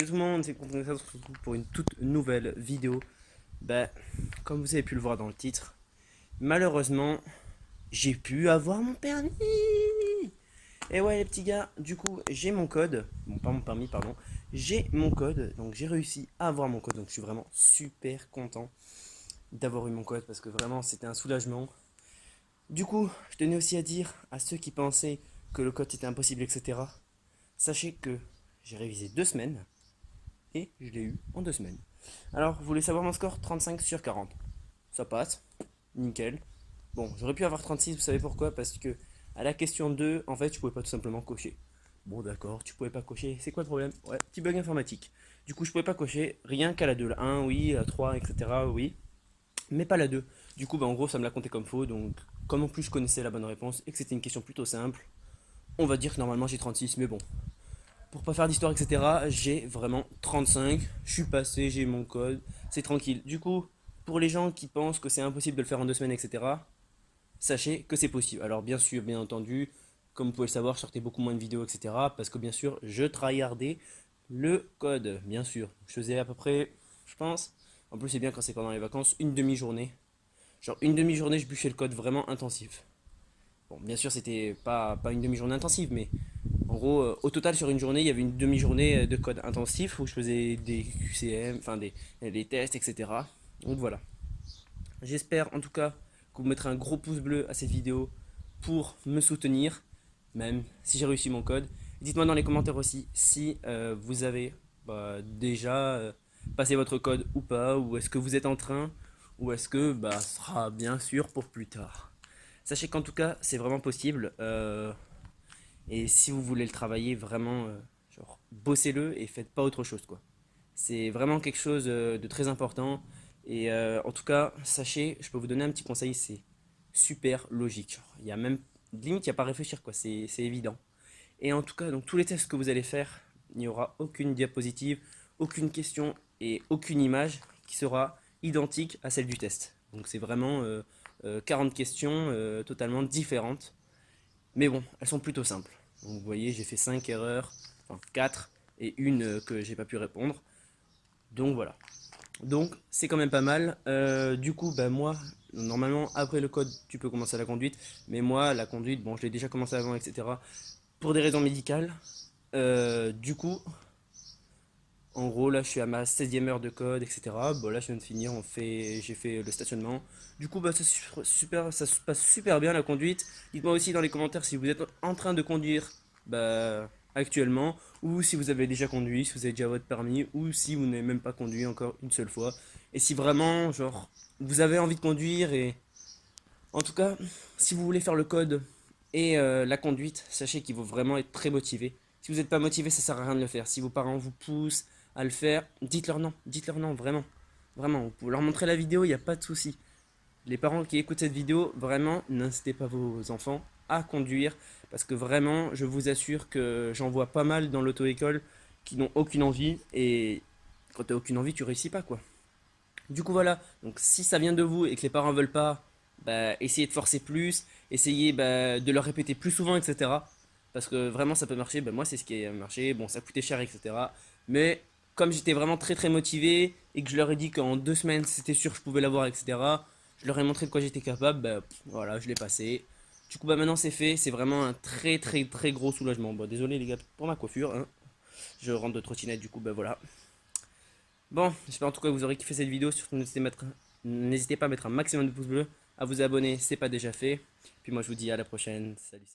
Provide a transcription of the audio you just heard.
Yo tout le monde, c'est Contre ça se retrouve pour une toute nouvelle vidéo. Comme vous avez pu le voir dans le titre, malheureusement, j'ai pu avoir mon permis. Et ouais les petits gars, du coup j'ai mon code, bon pas mon permis pardon, j'ai mon code, donc j'ai réussi à avoir mon code, donc je suis vraiment super content d'avoir eu mon code parce que vraiment c'était un soulagement. Du coup, je tenais aussi à dire à ceux qui pensaient que le code était impossible, etc. Sachez que j'ai révisé 2 semaines et je l'ai eu en 2 semaines. Alors, vous voulez savoir mon score? 35 sur 40. Ça passe, nickel. Bon, j'aurais pu avoir 36, vous savez pourquoi? Parce que à la question 2, en fait, je pouvais pas tout simplement cocher. Bon, d'accord, tu pouvais pas cocher. C'est quoi le problème? Ouais, petit bug informatique. Du coup, je pouvais pas cocher rien qu'à la 2. La 1, oui, la 3, etc. Oui, mais pas la 2. Du coup, en gros, ça me l'a compté comme faux. Donc, comme en plus je connaissais la bonne réponse et que c'était une question plutôt simple, on va dire que normalement j'ai 36. Mais bon, pour pas faire d'histoire, etc., j'ai vraiment 35. Je suis passé, j'ai mon code, c'est tranquille. Du coup, pour les gens qui pensent que c'est impossible de le faire en 2 semaines, etc., sachez que c'est possible. Alors, bien sûr, bien entendu, comme vous pouvez le savoir, je sortais beaucoup moins de vidéos, etc., parce que bien sûr, je tryhardais le code. Bien sûr, je faisais à peu près, je pense, en plus, c'est bien quand c'est pendant les vacances, une demi-journée. Genre, une demi-journée, je bûchais le code vraiment intensif. Bon, bien sûr, c'était pas une demi-journée intensive, mais en gros, au total, sur une journée, il y avait une demi-journée de code intensif où je faisais des QCM, enfin des tests, etc. Donc voilà. J'espère en tout cas que vous mettrez un gros pouce bleu à cette vidéo pour me soutenir, même si j'ai réussi mon code. Dites-moi dans les commentaires aussi si vous avez déjà passé votre code ou pas, ou est-ce que vous êtes en train, ou est-ce que ce sera bien sûr pour plus tard. Sachez qu'en tout cas, c'est vraiment possible. Et si vous voulez le travailler, vraiment, genre, bossez-le et faites pas autre chose, quoi. C'est vraiment quelque chose de très important. Et en tout cas, sachez, je peux vous donner un petit conseil, c'est super logique. Genre, il y a même, limite, il n'y a pas à réfléchir, quoi. C'est évident. Et en tout cas, donc tous les tests que vous allez faire, il n'y aura aucune diapositive, aucune question et aucune image qui sera identique à celle du test. Donc c'est vraiment 40 questions totalement différentes. Mais bon, elles sont plutôt simples. Donc vous voyez, j'ai fait 5 erreurs, enfin 4 et une que j'ai pas pu répondre. Donc voilà. Donc c'est quand même pas mal. Du coup, moi, normalement, après le code, tu peux commencer la conduite. Mais moi, la conduite, bon, je l'ai déjà commencé avant, etc. Pour des raisons médicales. Du coup, en gros, là, je suis à ma 16e heure de code, etc. Bon, là, je viens de finir, j'ai fait le stationnement. Du coup, ça se passe super bien la conduite. Dites-moi aussi dans les commentaires si vous êtes en train de conduire actuellement, ou si vous avez déjà conduit, si vous avez déjà votre permis, ou si vous n'avez même pas conduit encore une seule fois. Et si vraiment, genre, vous avez envie de conduire et en tout cas, si vous voulez faire le code et la conduite, sachez qu'il faut vraiment être très motivé. Si vous n'êtes pas motivé, ça sert à rien de le faire. Si vos parents vous poussent à le faire, dites-leur non, vraiment. Vraiment, vous pouvez leur montrer la vidéo, il n'y a pas de souci. Les parents qui écoutent cette vidéo, vraiment, n'incitez pas vos enfants à conduire. Parce que vraiment, je vous assure que j'en vois pas mal dans l'auto-école qui n'ont aucune envie. Et quand tu n'as aucune envie, tu réussis pas, quoi. Du coup, voilà. Donc, si ça vient de vous et que les parents veulent pas, essayez de forcer plus, essayez de leur répéter plus souvent, etc. Parce que vraiment, ça peut marcher. Moi, c'est ce qui a marché. Bon, ça coûtait cher, etc. Mais comme j'étais vraiment très très motivé et que je leur ai dit qu'en 2 semaines, c'était sûr que je pouvais l'avoir, etc. Je leur ai montré de quoi j'étais capable. Voilà, je l'ai passé. Du coup, maintenant c'est fait. C'est vraiment un très très très gros soulagement. Bon, désolé les gars pour ma coiffure, hein. Je rentre de trottinette, du coup, voilà. Bon, j'espère en tout cas que vous aurez kiffé cette vidéo. Surtout, n'hésitez pas à mettre un maximum de pouces bleus, à vous abonner, c'est pas déjà fait. Puis moi, je vous dis à la prochaine. Salut.